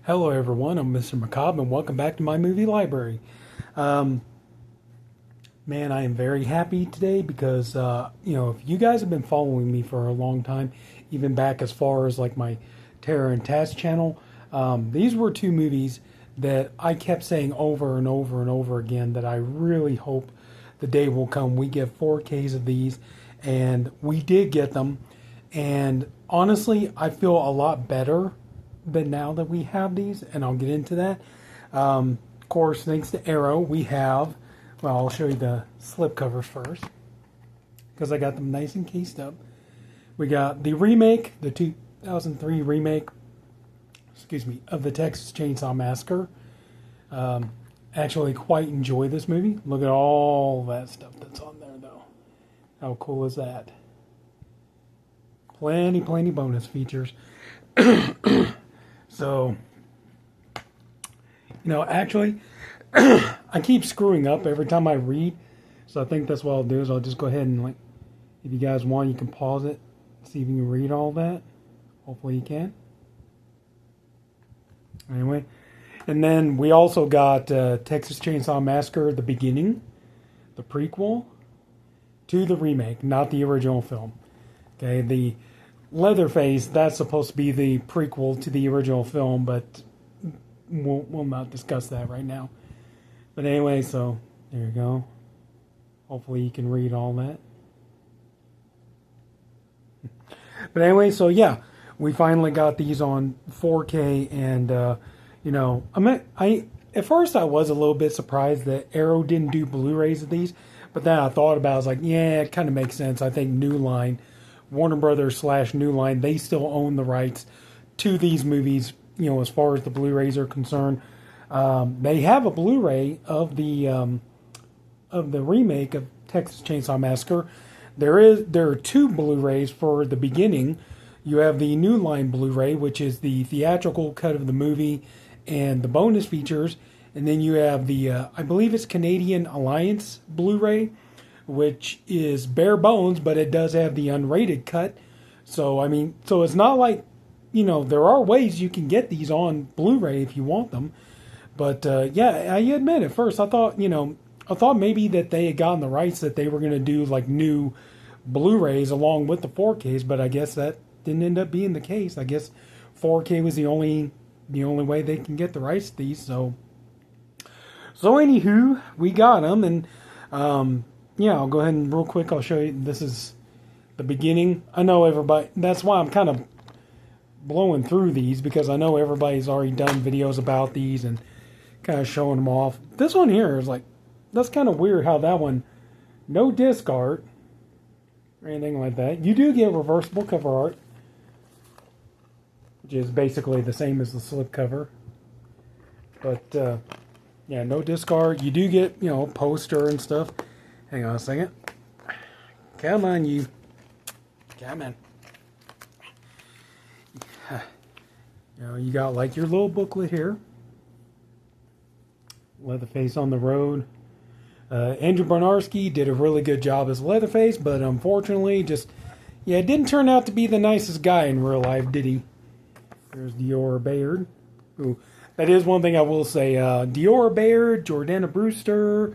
Hello everyone, I'm Mr. Macabre and welcome back to my movie library. Man, I am very happy today because, if you guys have been following me for a long time, even back as far as like my Terror and Taz channel, these were two movies that I kept saying over and over and over again that I really hope the day will come we get 4Ks of these, and we did get them, and honestly, I feel a lot better but now that we have these, and I'll get into that. Of course, thanks to Arrow, we have, well, I'll show you the slip covers first, because I got them nice and cased up. We got the remake, the 2003 remake, of the Texas Chainsaw Massacre. Actually quite enjoy this movie. Look at all that stuff that's on there, though. How cool is that? Plenty bonus features. So, actually, I keep screwing up every time I read. So I think that's what I'll do is I'll just go ahead and, if you guys want, you can pause it. See if you can read all that. Hopefully you can. Anyway. And then we also got Texas Chainsaw Massacre, the beginning. The prequel to the remake, not the original film. Okay, the Leatherface, that's supposed to be the prequel to the original film, but we'll not discuss that right now. But anyway, so there you go. Hopefully you can read all that. But anyway, so yeah, we finally got these on 4K, and at first I was a little bit surprised that Arrow didn't do Blu-rays of these, but then I thought about it, I was like, yeah, it kind of makes sense. I think New Line, Warner Brothers / New Line, they still own the rights to these movies, as far as the Blu-rays are concerned. They have a Blu-ray of the remake of Texas Chainsaw Massacre. There are two Blu-rays for the beginning. You have the New Line Blu-ray, which is the theatrical cut of the movie and the bonus features, and then you have the I believe it's Canadian Alliance Blu-ray, which is bare bones, but it does have the unrated cut. So, so it's not like, there are ways you can get these on Blu-ray if you want them. But, yeah, I admit at first, I thought maybe that they had gotten the rights that they were going to do, new Blu-rays along with the 4Ks, but I guess that didn't end up being the case. I guess 4K was the only way they can get the rights to these. So anywho, we got them, and, yeah, I'll go ahead and real quick, I'll show you. This is the beginning. I know everybody, that's why I'm kind of blowing through these, because I know everybody's already done videos about these and kind of showing them off. This one here is that's kind of weird how that one, no disc art or anything like that. You do get reversible cover art, which is basically the same as the slip cover. But, yeah, no disc art. You do get, poster and stuff. Hang on a second. Come on, you. Come on. You got your little booklet here. Leatherface on the road. Andrew Bronarski did a really good job as Leatherface, but unfortunately, it didn't turn out to be the nicest guy in real life, did he? There's Diora Bayard. Ooh, that is one thing I will say. Diora Bayard, Jordana Brewster,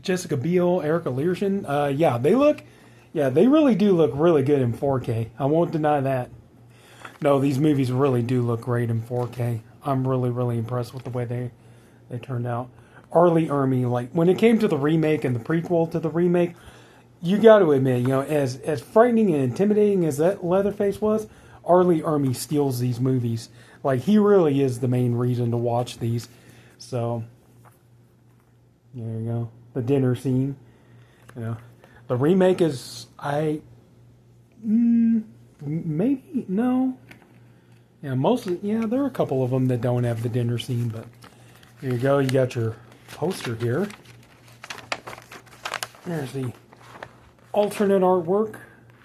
Jessica Biel, Erica Learson. They really do look really good in 4K. I won't deny that. No, these movies really do look great in 4K. I'm really, really impressed with the way they turned out. Arlie Ermy, when it came to the remake and the prequel to the remake, you got to admit, as frightening and intimidating as that Leatherface was, Arlie Ermy steals these movies. He really is the main reason to watch these. So, there you go. The dinner scene. The remake is, maybe, no. Yeah, there are a couple of them that don't have the dinner scene, but here you go. You got your poster here. There's the alternate artwork,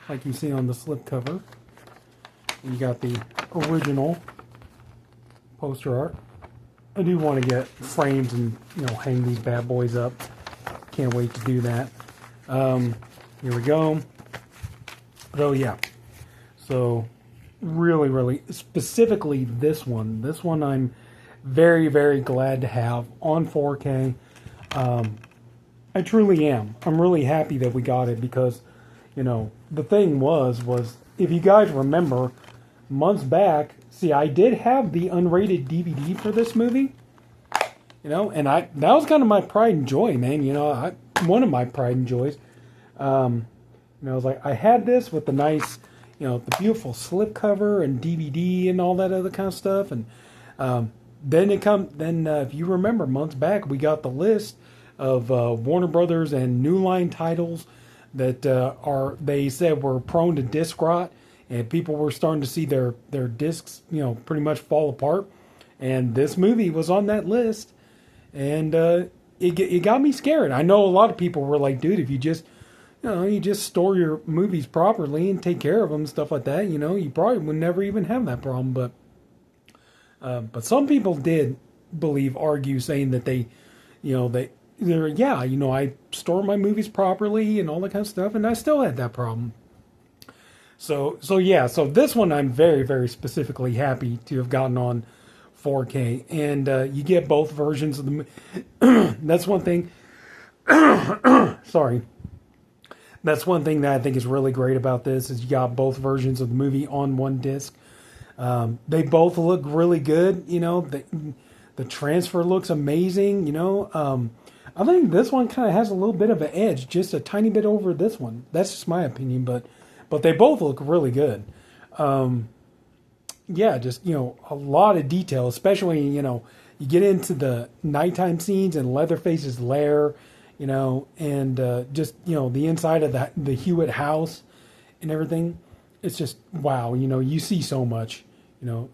like you see on the slipcover. You got the original poster art. I do want to get frames and, hang these bad boys up. Can't wait to do that. Here we go. Oh, yeah. So, really, really, specifically this one. This one I'm very, very glad to have on 4K. I truly am. I'm really happy that we got it because, the thing was if you guys remember, months back, see, I did have the unrated DVD for this movie, and that was kind of my pride and joy, man. One of my pride and joys. I was like, I had this with the nice, the beautiful slipcover and DVD and all that other kind of stuff, and then if you remember, months back, we got the list of Warner Brothers and New Line titles that they said were prone to disc rot, and people were starting to see their discs, pretty much fall apart. And this movie was on that list, and it got me scared. I know a lot of people were like, dude, if you just store your movies properly and take care of them, stuff like that, you probably would never even have that problem. But some people did argue, saying that I store my movies properly and all that kind of stuff, and I still had that problem. So this one I'm very, very specifically happy to have gotten on 4K, and you get both versions of the. That's one thing. Sorry. That's one thing that I think is really great about this is you got both versions of the movie on one disc. They both look really good. The transfer looks amazing. I think this one kind of has a little bit of an edge, just a tiny bit over this one. That's just my opinion, but they both look really good. Just a lot of detail, especially you get into the nighttime scenes in Leatherface's lair, and just the inside of the Hewitt house and everything. It's just wow. You see so much.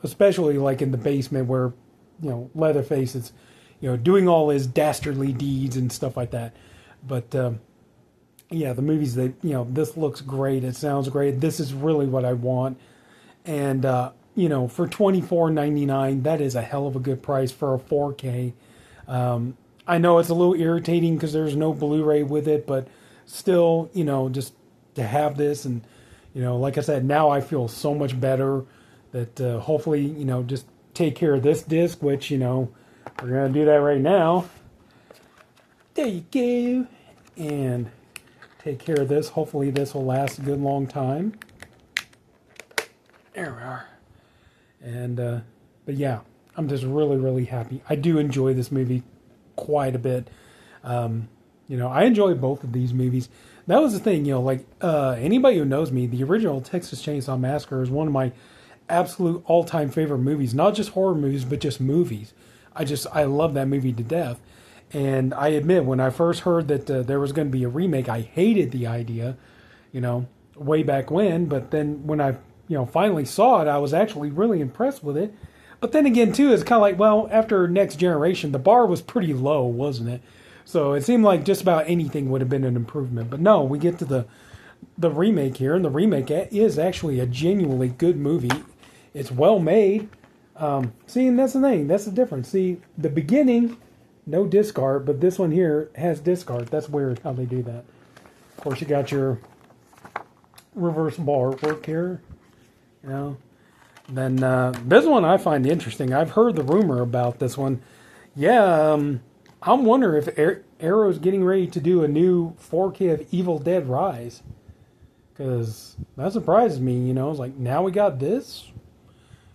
Especially like in the basement where Leatherface is doing all his dastardly deeds and stuff like that. But the movies, this looks great. It sounds great. This is really what I want. And, for $24.99, that is a hell of a good price for a 4K. I know it's a little irritating because there's no Blu-ray with it, but still, just to have this. And, like I said, now I feel so much better that hopefully, just take care of this disc, which, we're going to do that right now. There you go. And take care of this. Hopefully this will last a good long time. There we are. And, but yeah, I'm just really, really happy. I do enjoy this movie quite a bit. I enjoy both of these movies. That was the thing, anybody who knows me, the original Texas Chainsaw Massacre is one of my absolute all-time favorite movies. Not just horror movies, but just movies. I love that movie to death. And I admit, when I first heard that there was going to be a remake, I hated the idea, way back when. But then when I, finally saw it, I was actually really impressed with it. But then again, too, it's kind of like, well, after Next Generation, the bar was pretty low, wasn't it? So it seemed like just about anything would have been an improvement. But no, we get to the remake here, and the remake is actually a genuinely good movie. It's well made. See, and that's the thing. That's the difference. See, the beginning, no disc art, but this one here has disc art. That's weird how they do that. Of course, you got your reversible artwork here. Then this one I find interesting. I've heard the rumor about this one. Yeah, I'm wondering if Arrow's getting ready to do a new 4K of Evil Dead Rise. Because that surprises me, It's like, now we got this.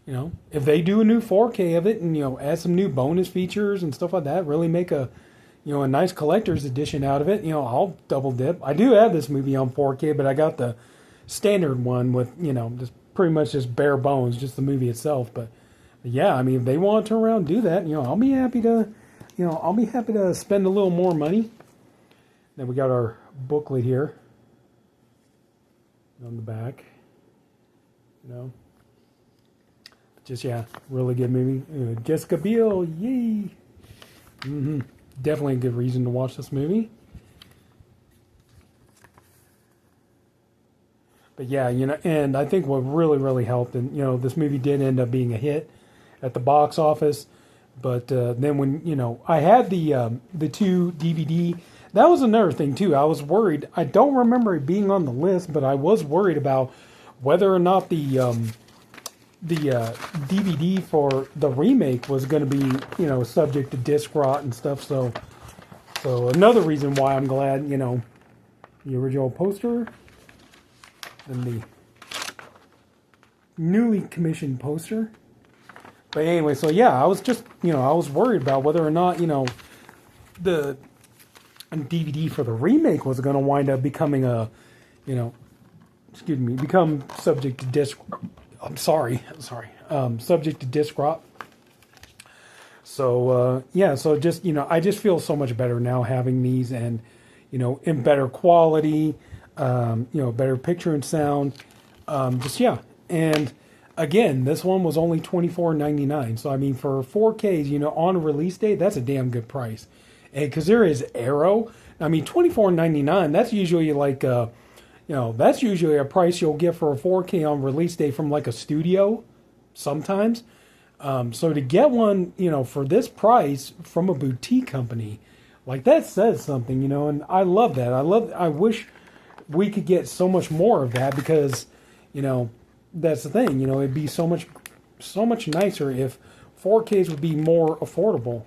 If they do a new 4K of it and, add some new bonus features and stuff like that, really make a nice collector's edition out of it, I'll double dip. I do have this movie on 4K, but I got the standard one with, just pretty much just bare bones, just the movie itself. But yeah, I mean, if they want to turn around and do that, I'll be happy to, spend a little more money. Then we got our booklet here on the back, Just, really good movie. Jessica Biel, yay! Definitely a good reason to watch this movie. But yeah, and I think what really, really helped, and this movie did end up being a hit at the box office. But then when I had the 2 DVD, that was another thing too. I was worried. I don't remember it being on the list, but I was worried about whether or not the DVD for the remake was going to be, subject to disc rot and stuff. So another reason why I'm glad, the original poster and the newly commissioned poster. But anyway, so yeah, I was just, I was worried about whether or not, the DVD for the remake was going to wind up becoming become subject to disc. Subject to disc rot. So so just I just feel so much better now having these, and in better quality, better picture and sound. And again, this one was only $24.99. So I mean, for 4Ks, on a release date, that's a damn good price. And because there is Arrow, I mean, $24.99. That's usually like that's usually a price you'll get for a 4K on release day from like a studio, sometimes. So to get one, for this price from a boutique company, like that says something, and I love that. I wish we could get so much more of that, because, that's the thing, it'd be so much nicer if 4Ks would be more affordable,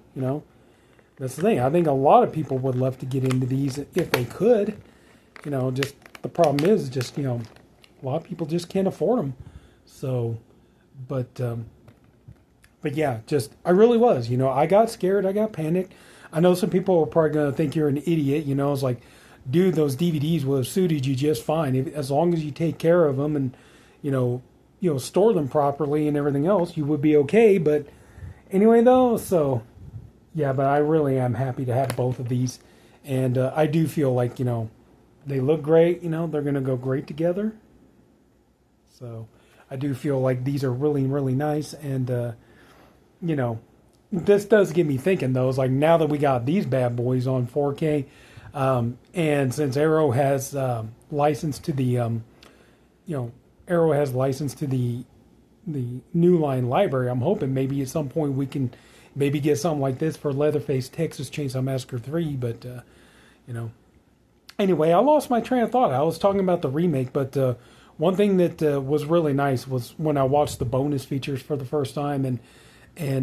That's the thing. I think a lot of people would love to get into these if they could, just the problem is just, a lot of people just can't afford them. So, but yeah, just, I really was, I got scared. I got panicked. I know some people are probably going to think you're an idiot. It's like, dude, those DVDs would have suited you just fine. As long as you take care of them and, store them properly and everything else, you would be okay. But anyway, though, so yeah, but I really am happy to have both of these. And I do feel like, they look great, they're going to go great together. So I do feel like these are really, really nice. And, this does get me thinking, though, is like, now that we got these bad boys on 4K, and since Arrow has license to the, Arrow has license to the New Line library, I'm hoping maybe at some point we can maybe get something like this for Leatherface Texas Chainsaw Massacre 3, but, Anyway, I lost my train of thought. I was talking about the remake, but one thing that was really nice was when I watched the bonus features for the first time, and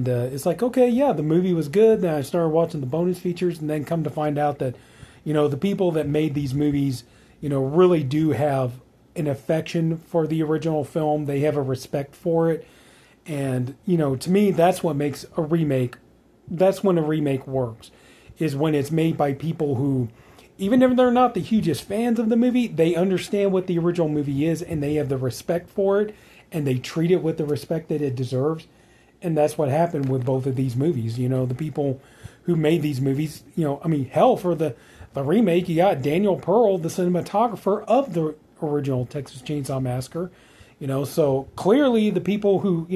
it's like, okay, yeah, the movie was good. Then I started watching the bonus features, and then come to find out that, the people that made these movies, really do have an affection for the original film. They have a respect for it, and to me, that's what makes a remake. That's when a remake works, is when it's made by people who, even if they're not the hugest fans of the movie, they understand what the original movie is, and they have the respect for it, and they treat it with the respect that it deserves. And that's what happened with both of these movies. The people who made these movies, hell, for the remake, you got Daniel Pearl, the cinematographer of the original Texas Chainsaw Massacre. So clearly the people who,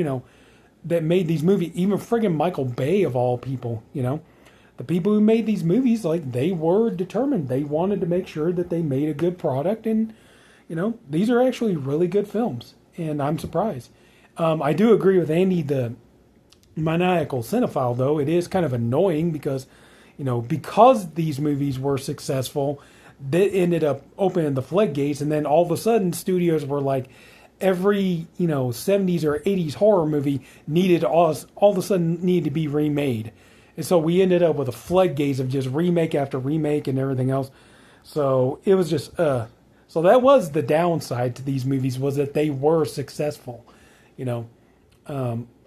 that made these movies, even friggin' Michael Bay of all people, the people who made these movies, like, they were determined. They wanted to make sure that they made a good product, and, these are actually really good films, and I'm surprised. I do agree with Andy, the maniacal cinephile, though. It is kind of annoying because, because these movies were successful, they ended up opening the floodgates, and then all of a sudden studios were like, every, 70s or 80s horror movie needed all of a sudden needed to be remade. And so we ended up with a floodgates of just remake after remake and everything else. So it was just, so that was the downside to these movies, was that they were successful.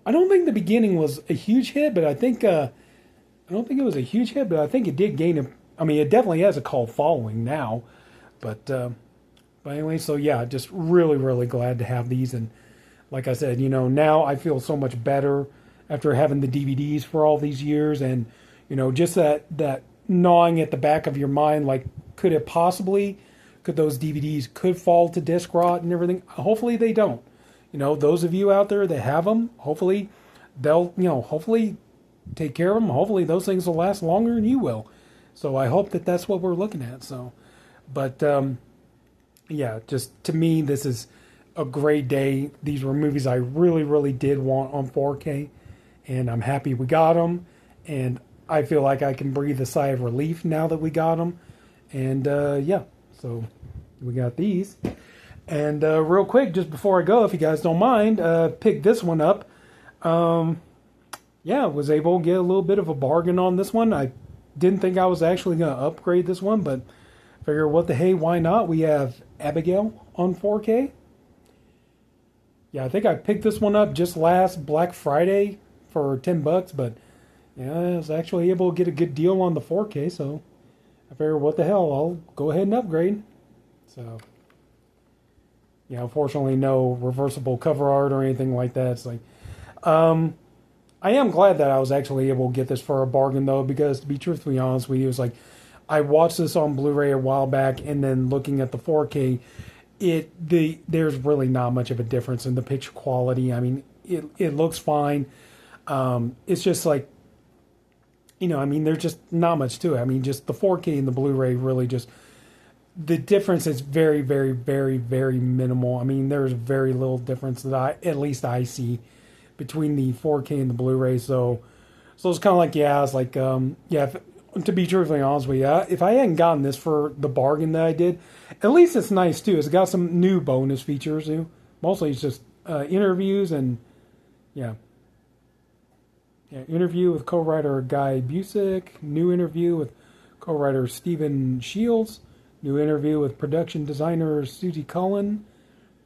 I don't think the beginning was a huge hit, but I don't think it was a huge hit, but I think it did gain it definitely has a cult following now. But anyway, so yeah, just really, really glad to have these. And like I said, now I feel so much better after having the DVDs for all these years, and just that gnawing at the back of your mind, like, could those DVDs could fall to disc rot and everything? Hopefully they don't. Those of you out there that have them, hopefully they'll hopefully take care of them. Hopefully those things will last longer than you will. So I hope that that's what we're looking at. So, but yeah, just to me, this is a great day. These were movies I really, really did want on 4K. And I'm happy we got them, and I feel like I can breathe a sigh of relief now that we got them. And yeah, so we got these. And real quick, just before I go, if you guys don't mind, pick this one up. Yeah, was able to get a little bit of a bargain on this one. I didn't think I was actually going to upgrade this one, but figure what the hey, why not? We have Abigail on 4K. Yeah, I think I picked this one up just last Black Friday for $10, but yeah, I was actually able to get a good deal on the 4K, so I figured what the hell, I'll go ahead and upgrade. So, yeah, unfortunately no reversible cover art or anything like that. It's like, I am glad that I was actually able to get this for a bargain, though, because to be truthfully honest with you, it's like I watched this on Blu-ray a while back, and then looking at the 4K, there's really not much of a difference in the picture quality. I mean, it looks fine. It's just like, I mean, there's just not much to it. I mean, just the 4K and the Blu-ray really just, the difference is very, very, very, very minimal. I mean, there's very little difference that at least I see between the 4K and the Blu-ray. So it's kind of like, yeah, it's like, yeah, to be truthfully honest with you, if I hadn't gotten this for the bargain that I did, at least it's nice too. It's got some new bonus features too. Mostly it's just interviews and, yeah. Yeah, interview with co-writer Guy Busick, new interview with co-writer Stephen Shields, new interview with production designer Susie Cullen,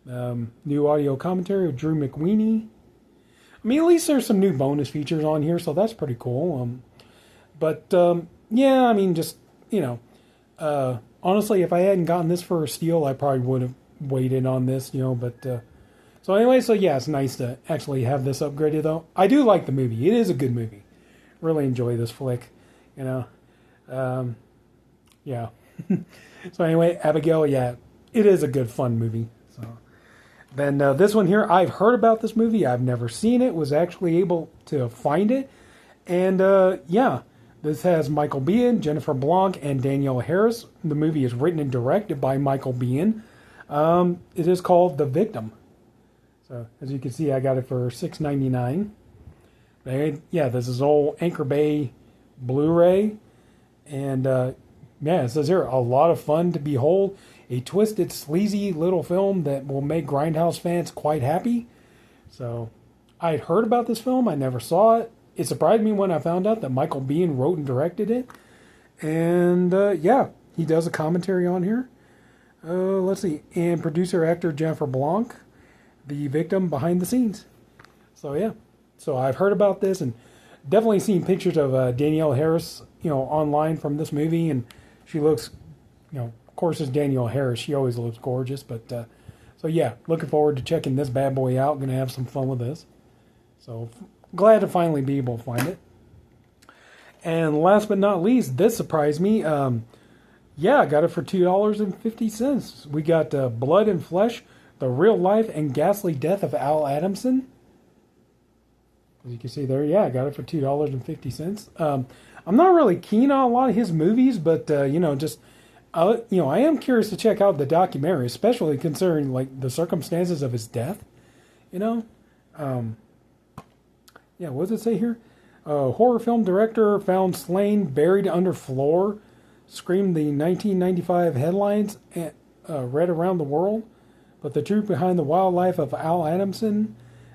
new audio commentary with Drew McWeeny. I mean, at least there's some new bonus features on here, so that's pretty cool. Yeah, I mean, just, honestly, if I hadn't gotten this for a steal, I probably would have waited on this, so anyway, so yeah, it's nice to actually have this upgraded, though. I do like the movie. It is a good movie. Really enjoy this flick, Yeah. So anyway, Abigail, yeah, it is a good, fun movie. So then this one here, I've heard about this movie. I've never seen it. Was actually able to find it. And yeah, this has Michael Biehn, Jennifer Blanc, and Danielle Harris. The movie is written and directed by Michael Biehn. It is called The Victim. So, as you can see, I got it for $6.99. Yeah, this is old Anchor Bay Blu-ray. And, yeah, it says here, a lot of fun to behold. A twisted, sleazy little film that will make Grindhouse fans quite happy. So, I'd heard about this film. I never saw it. It surprised me when I found out that Michael Biehn wrote and directed it. And, yeah, he does a commentary on here. Let's see. And producer-actor Jennifer Blanc. The victim behind the scenes. So yeah, so I've heard about this and definitely seen pictures of Danielle Harris, online from this movie, and she looks, of course, it's Danielle Harris. She always looks gorgeous, but so yeah, looking forward to checking this bad boy out. Going to have some fun with this. So glad to finally be able to find it. And last but not least, this surprised me. Yeah, I got it for $2.50. We got Blood and Flesh. The Real Life and Ghastly Death of Al Adamson. As you can see there, yeah, I got it for $2.50. I'm not really keen on a lot of his movies, but, I am curious to check out the documentary, especially considering, like, the circumstances of his death. Yeah, what does it say here? Horror film director found slain, buried under floor, screamed the 1995 headlines, read around the world. But the truth behind the wild life of Al Adamson,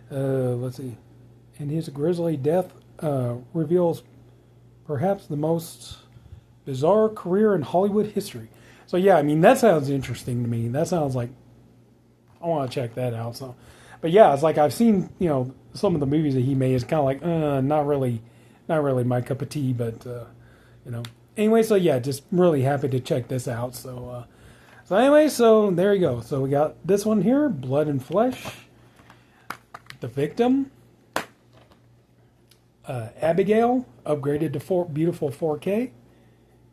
let's see, and his grisly death reveals perhaps the most bizarre career in Hollywood history. So yeah, I mean, that sounds interesting to me. That sounds like I want to check that out. So, but yeah, it's like I've seen, some of the movies that he made. It's kind of like, not really my cup of tea. But anyway, so yeah, just really happy to check this out. So. So anyway, so there you go. So we got this one here, Blood and Flesh, The Victim, Abigail, upgraded to beautiful 4K.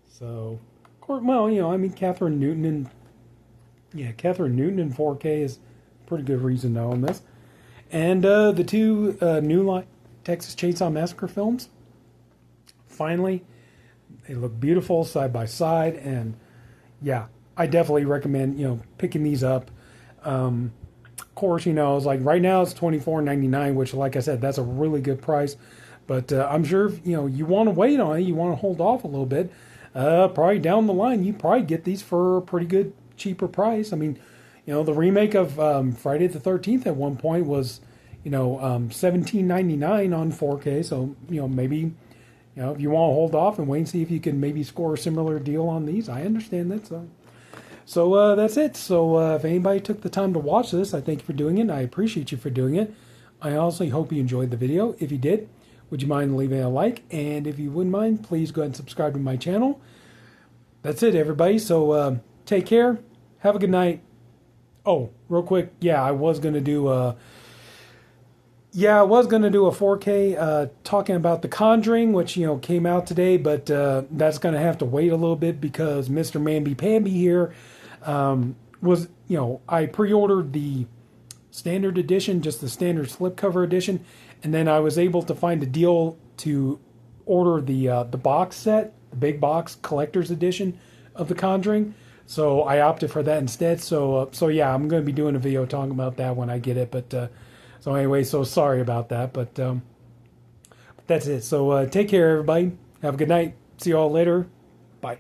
So, well, Catherine Newton in 4K is a pretty good reason to own this. And the two New Line Texas Chainsaw Massacre films. Finally, they look beautiful side by side, and yeah. I definitely recommend, picking these up. Of course, it's like right now it's $24.99, which, like I said, that's a really good price. But I'm sure if, you want to wait on it, you want to hold off a little bit, probably down the line, you probably get these for a pretty good, cheaper price. I mean, the remake of Friday the 13th at one point was, $17.99 on 4K. So, maybe, if you want to hold off and wait and see if you can maybe score a similar deal on these, I understand that. So that's it. So if anybody took the time to watch this, I thank you for doing it. I appreciate you for doing it. I honestly hope you enjoyed the video. If you did, would you mind leaving a like? And if you wouldn't mind, please go ahead and subscribe to my channel. That's it, everybody. So take care. Have a good night. Oh, real quick. Yeah, I was going to do a 4K talking about The Conjuring, which, came out today, but that's going to have to wait a little bit because Mr. Mamby-Pamby here was, I pre-ordered the standard edition, just the standard slipcover edition, and then I was able to find a deal to order the box set, the big box collector's edition of The Conjuring. So I opted for that instead. So yeah, I'm going to be doing a video talking about that when I get it. But so anyway, so sorry about that. But that's it. So take care, everybody. Have a good night. See you all later. Bye.